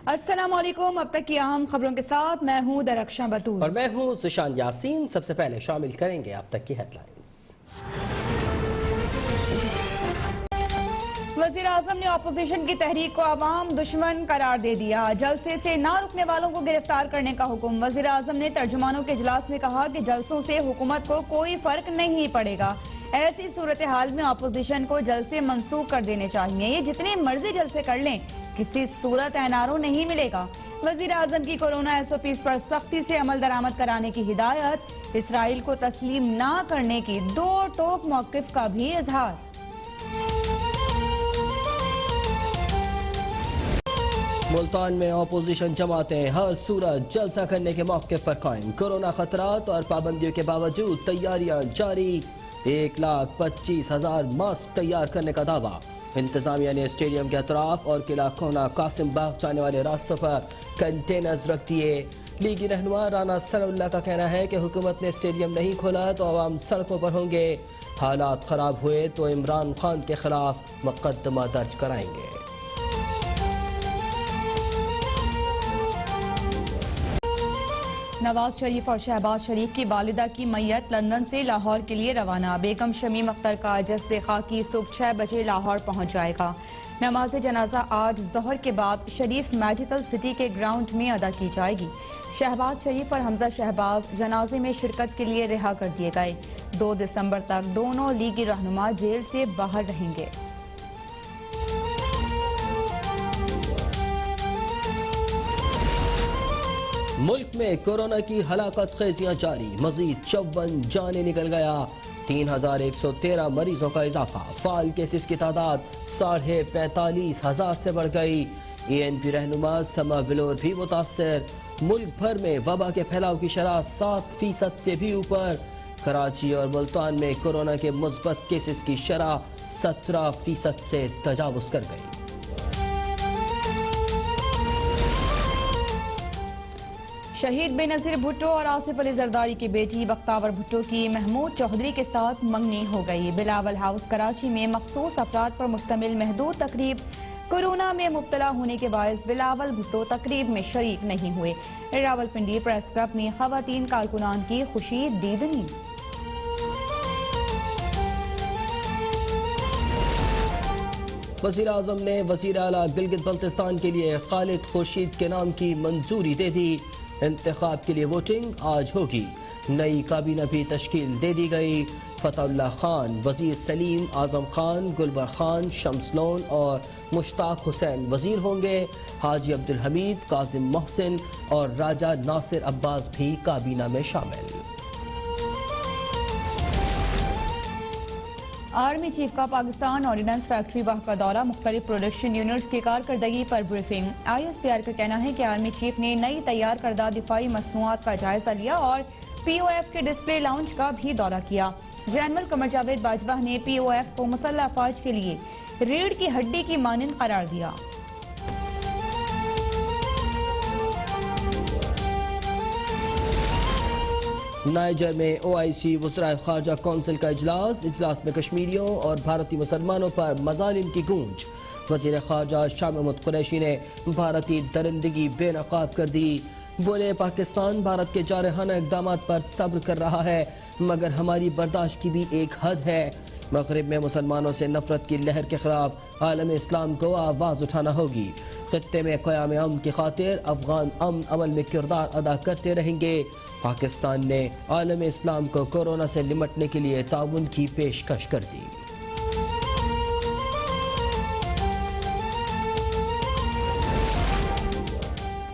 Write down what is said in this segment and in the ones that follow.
अस्सलाम वालेकुम। अब तक की अहम खबरों के साथ मैं हूं दरख्शां बतूल और मैं हूं सुशांत यासीन। सबसे पहले शामिल करेंगे अब तक की हेडलाइंस। वज़ीर आज़म ने अपोजिशन की तहरीक को अवाम दुश्मन करार दे दिया। जलसे से ना रुकने वालों को गिरफ्तार करने का हुक्म। वज़ीर आज़म ने तर्जुमानों के इजलास में कहा कि जलसों से हुकूमत को कोई फर्क नहीं पड़ेगा। ऐसी सूरत हाल में अपोजिशन को जलसे मंसूख कर देने चाहिए। ये जितने मर्जी जलसे कर लें, किसी सूरत एनआरओ नहीं मिलेगा। वज़ीर आज़म की कोरोना SOPs पर सख्ती से अमल दरामद कराने की हिदायत। इसराइल को तस्लीम ना करने की दो टोक मौक़िफ़ का भी इजहार। मुल्तान में अपोजिशन जमातें हर सूरत जलसा करने के मौके पर कायम। कोरोना खतरात और पाबंदियों के बावजूद तैयारियां जारी। 1,25,000 मास्क तैयार करने का दावा। इंतजामिया ने स्टेडियम के अतराफ और किला कोना कासिम बाग जाने वाले रास्तों पर कंटेनर्स रख दिए। लीगी रहनुमा राना सनाउल्लाह का कहना है कि हुकूमत ने स्टेडियम नहीं खोला तो आवाम सड़कों पर होंगे। हालात खराब हुए तो इमरान खान के खिलाफ मुकदमा दर्ज कराएंगे। नवाज शरीफ और शहबाज शरीफ की वालिदा की मैयत लंदन से लाहौर के लिए रवाना। बेगम शमीम अख्तर का जस्द खाकी सुबह 6 बजे लाहौर पहुंच जाएगा। नमाज जनाजा आज ज़ोहर के बाद शरीफ मैजिकल सिटी के ग्राउंड में अदा की जाएगी। शहबाज शरीफ और हमजा शहबाज जनाजे में शिरकत के लिए रिहा कर दिए गए। 2 दिसंबर तक दोनों लीगी रहनुमा जेल से बाहर रहेंगे। मुल्क में कोरोना की हलाकत खेजियां जारी। मजीद 54 जाने निकल गया। 3,113 मरीजों का इजाफा। फाल केसेस की तादाद 45,500 से बढ़ गई। ANP रहनुमा समा बिलोर भी मुतासर। मुल्क भर में वबा के फैलाव की शरह 7% से भी ऊपर। कराची और मुल्तान में कोरोना के मुस्बत केसेस की शरह 17% से तजावुज कर गई। शहीद बेनज़ीर भुट्टो और आसिफ अली जरदारी की बेटी बख्तावर भुट्टो की महमूद चौधरी के साथ मंगनी हो गई। बिलावल हाउस कराची में मखसूस अफराद पर मुश्तमिल महदूद तकरीब। कोरोना में मुब्तला होने के बायस बिलावल भुट्टो तकरीब में शरीक नहीं हुए। रावलपिंडी प्रेस क्लब में खवातीन कारकुनान की खुशी दीदनी। वज़ीर आज़म ने वज़ीर आला गिलगित बल्तिस्तान के लिए खालिद खुर्शीद के नाम की मंजूरी दे दी। इंतखाब के लिए वोटिंग आज होगी। नई काबीना भी तश्कील दे दी गई। फतहुल्लाह खान, वज़ीर सलीम, आज़म खान, गुलबर खान, शम्स लोन और मुश्ताक हुसैन वज़ीर होंगे। हाजी अब्दुल हमीद, काजिम मोहसिन और राजा नासिर अब्बास भी काबीना में शामिल। आर्मी चीफ का पाकिस्तान ऑर्डिनेंस फैक्ट्री वाह का दौरा। मुख्तलिफ प्रोडक्शन यूनिट्स की कारकर्दगी पर ब्रीफिंग। ISPR का कहना है कि आर्मी चीफ ने नई तैयार करदा दिफाई मसनूआत का जायजा लिया और POF के डिस्प्ले लाउंज का भी दौरा किया। जनरल कमर जावेद बाजवा ने POF को मुसल्लह अफवाज के लिए रीढ़ की हड्डी की मानंद करार दिया। नाइजर में OIC वज़राए ख़ारजा कौंसिल का इजलास में कश्मीरियों और भारतीय मुसलमानों पर मज़ालिम की गूंज। वज़ीर ख़ारजा शाह महमूद कुरैशी ने भारतीय दरिंदगी बेनकाब कर दी। बोले, पाकिस्तान भारत के जारहाना इक़दामात पर सब्र कर रहा है, मगर हमारी बर्दाश्त की भी एक हद है। मग़रिब में मुसलमानों से नफरत की लहर के खिलाफ आलम इस्लाम को आवाज़ उठाना होगी। खित्ते में क़याम अमन की खातिर अफ़गान अमन अमल में किरदार अदा करते रहेंगे। पाकिस्तान ने आलम इस्लाम को कोरोना से निमटने के लिए ताउन की पेशकश कर दी।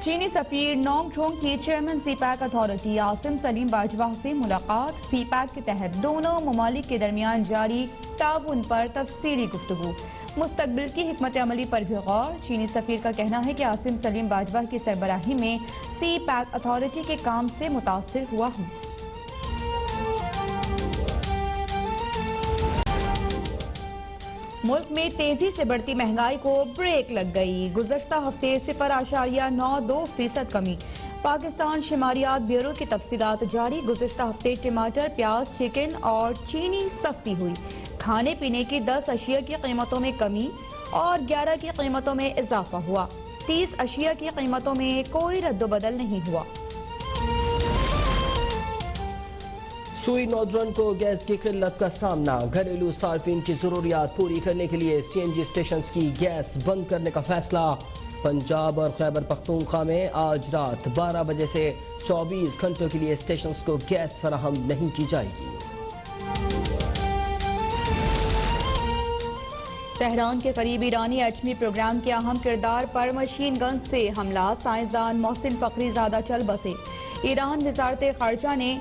चीनी सफीर नोंग ठोंग की chairman CPAC authority Asim Salim Bajwa से मुलाकात। CPAC के तहत दोनों ममालिक के दरमियान जारी ताउन पर तफसीली गुफ्तगू। मुस्तकबिल की हिकमत अमली पर भी गौर। चीनी सफीर का कहना है कि आसिम सलीम बाजवा की सरबराही में CPAC अथॉरिटी के काम से मुतासिर हुआ हूँ। मुल्क में तेजी से बढ़ती महंगाई को ब्रेक लग गई। गुज़श्ता हफ्ते 0.92% कमी। पाकिस्तान शुमारियात ब्यूरो की तफसीलात जारी। गुज़श्ता हफ्ते टमाटर, प्याज, चिकन और चीनी सस्ती हुई। खाने पीने की 10 अशिया की कीमतों में कमी और 11 की कीमतों में इजाफा हुआ। 30 अशिया की कीमतों में कोई रद्दोबदल नहीं हुआ। सुई नौजवान को गैस की किल्लत का सामना, घरेलू सार्फिन की जरूरियात पूरी करने के लिए CNG स्टेशन की गैस बंद करने का फैसला। पंजाब और खैबर पख्तूनख्वा में आज रात 12 बजे से 24 घंटों के लिए स्टेशन को गैस फराहम नहीं की जाएगी। तेहरान के करीब ईरानी एटमी प्रोग्राम के अहम किरदार पर मशीन गन से हमला, साइंसदान मोहसिन फखरीजादा चल बसे। ईरान वजारत खारजा ने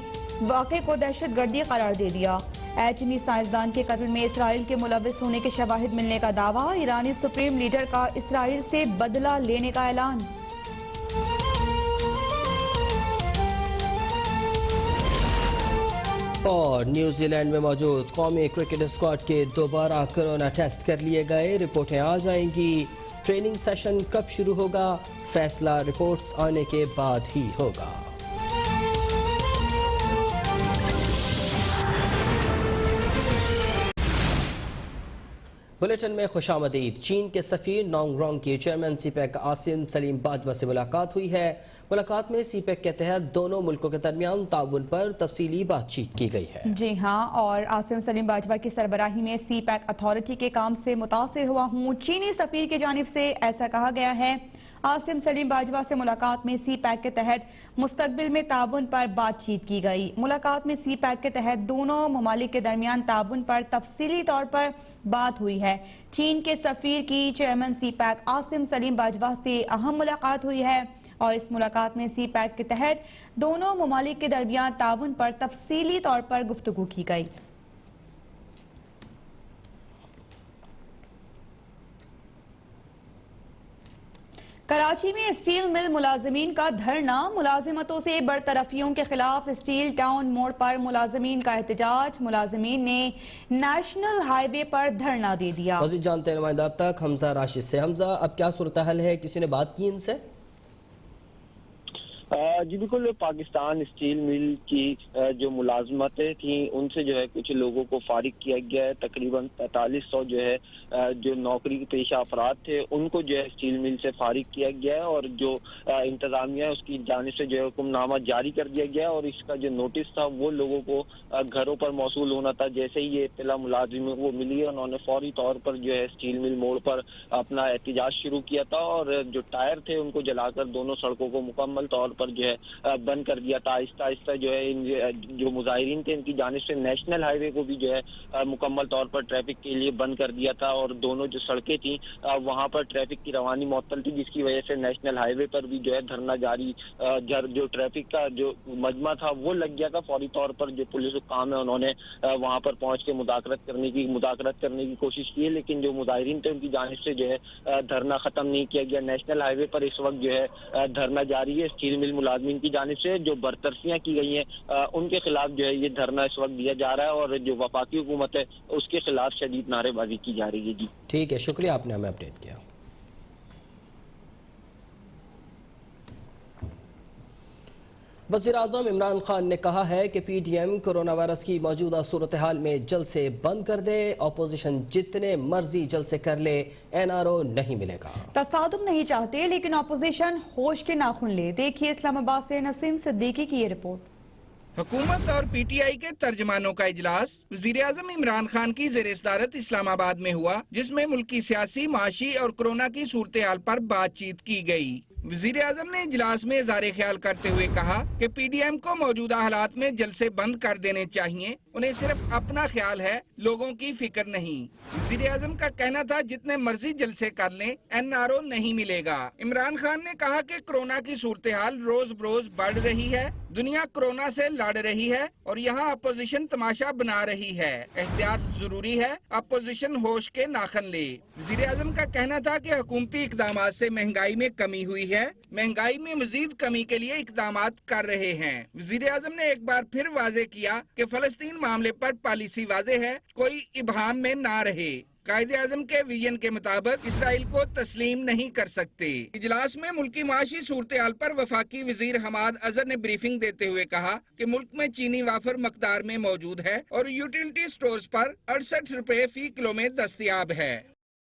वाक़े को दहशतगर्दी करार दे दिया। एटमी साइंसदान के कत्ल में इसराइल के मुलविस होने के शवाहिद मिलने का दावा, ईरानी सुप्रीम लीडर का इसराइल से बदला लेने का ऐलान। और न्यूजीलैंड में मौजूद कौमी क्रिकेट स्क्वाड के दोबारा कोरोना टेस्ट कर लिए गए, रिपोर्टें आ जाएंगी। ट्रेनिंग सेशन कब शुरू होगा, फैसला रिपोर्ट्स आने के बाद ही होगा। बुलेटिन में खुशामदीद। चीन के सफीर नोंगरोंग की चेयरमैन सीपैक आसिम सलीम बाजवा से मुलाकात हुई है। मुलाकात में सीपैक के तहत दोनों मुल्कों के दरमियान ताउन पर तफसीली बातचीत की गई है। जी हाँ, और आसिम सलीम बाजवा की सरबराही में सीपैक अथॉरिटी के काम से मुतासिर हुआ हूँ, चीनी सफीर की जानिब से ऐसा कहा गया है। आसिम सलीम बाजवा से मुलाकात में सीपैक के तहत मुस्तकबिल में ताउन पर बातचीत की गई। मुलाकात में सीपैक के तहत दोनों ममालिक के दरमियान ताउन पर तफसीली तौर पर बात हुई है। चीन के सफीर की चेयरमैन सीपैक आसिम सलीम बाजवा से अहम मुलाकात हुई है और इस मुलाकात में सीपैक के तहत दोनों ममालिक के दरमियान ताउन पर तफसीली तौर पर गुफ्तगू की गई। कराची में स्टील मिल मुलाजमीन का धरना, मुलाजिमतों से बरतरफियों के खिलाफ स्टील टाउन मोड़ पर मुलाजमीन का एहतजाज। मुलाजमीन ने नेशनल हाईवे पर धरना दे दिया। मज़ीद जानते हैं नुमाइंदा तक हमजा राशिद से। हमजा, अब क्या सूरत हाल है, किसी ने बात की इनसे? जी बिल्कुल, पाकिस्तान स्टील मिल की जो मुलाजमतें थी उनसे जो है कुछ लोगों को फारिग किया गया है। तकरीबन 4500 जो है जो नौकरी के पेशा अफराद थे उनको जो है स्टील मिल से फारिग किया गया है और जो इंतजामिया है उसकी जानिब से जो है हुक्मनामा जारी कर दिया गया है और इसका जो नोटिस था वो लोगों को घरों पर मौसूल होना था। जैसे ही ये इत्तला मुलाजिमों को मिली है उन्होंने फौरी तौर पर जो है स्टील मिल मोड़ पर अपना एहतजाज शुरू किया था और जो टायर थे उनको जलाकर दोनों सड़कों को मुकम्मल तौर पर जो है बंद कर दिया था। आहिस्ता आहिस्ता जो है इन जो मुजाहिरीन थे इनकी जानिब से नेशनल हाईवे को भी जो है मुकम्मल तौर पर ट्रैफिक के लिए बंद कर दिया था और दोनों जो सड़कें थी वहां पर ट्रैफिक की रवानी मुअत्तल थी, जिसकी वजह से नेशनल हाईवे पर भी जो है धरना जारी, जो ट्रैफिक का जो मजमा था वो लग गया था। फौरी तौर पर जो पुलिस काम है उन्होंने वहां पर पहुंच के मुदाखरत करने की कोशिश की है, लेकिन जो मुजाहिरीन थे उनकी जानिब से जो है धरना खत्म नहीं किया गया। नेशनल हाईवे पर इस वक्त जो है धरना जारी है। स्टील मिल मुलाजमीन की जानिब से जो बरतरफियां की गई हैं उनके खिलाफ जो है ये धरना इस वक्त दिया जा रहा है और जो वफाकी हुकूमत है उसके खिलाफ शदीद नारेबाजी की जा रही है। जी ठीक है, शुक्रिया, आपने हमें अपडेट किया। वज़ीर-ए-आज़म इमरान खान ने कहा है कि PTM कोरोना वायरस की मौजूदा सूरत हाल में जलसे बंद कर दे, अपोजिशन जितने मर्जी जलसे कर ले, NRO नहीं मिलेगा। तसादुम नहीं चाहते लेकिन अपोजिशन होश के नाखून ले। देखिए इस्लामाबाद से नसीम सिद्दीकी की ये रिपोर्ट। हुकूमत और PTI के तर्जमानों का इजलास वज़ीर-ए-आज़म इमरान खान की ज़ेर-ए-सदारत इस्लामाबाद में हुआ, जिसमें मुल्क की सियासी, माशी और कोरोना की सूरत हाल पर बातचीत की गई। वज़ीर-ए-आज़म ने इजलास में इज़हार ख्याल करते हुए कहा कि PDM को मौजूदा हालात में जलसे बंद कर देने चाहिए, उन्हें सिर्फ अपना ख्याल है, लोगों की फिक्र नहीं। वज़ीर-ए-आज़म का कहना था जितने मर्जी जलसे कर लें, NRO नहीं मिलेगा। इमरान खान ने कहा कि कोरोना की सूरत हाल रोज बरोज बढ़ रही है, दुनिया कोरोना से लड़ रही है और यहाँ अपोजिशन तमाशा बना रही है। एहतियात जरूरी है, अपोजिशन होश के नाखन ले। वज़ीर-ए-आज़म का कहना था कि हुकूमती इक़दामात से महंगाई में कमी हुई है, महंगाई में मजीद कमी के लिए इक़दामात कर रहे हैं। वज़ीर-ए-आज़म ने एक बार फिर वाज़े किया कि फ़लस्तीन मामले पर पॉलिसी वाज़े है, कोई इबहाम में ना रहे। कायदे-आज़म के विजन के मुताबिक इसराइल को तस्लीम नहीं कर सकते। इजलास में मुल्की माशी सूरत हाल पर वफाकी वजीर हमाद अजहर ने ब्रीफिंग देते हुए कहा कि मुल्क में चीनी वाफर मकदार में मौजूद है और यूटिलिटी स्टोर्स पर 68 रुपए फी किलो में दस्तयाब है।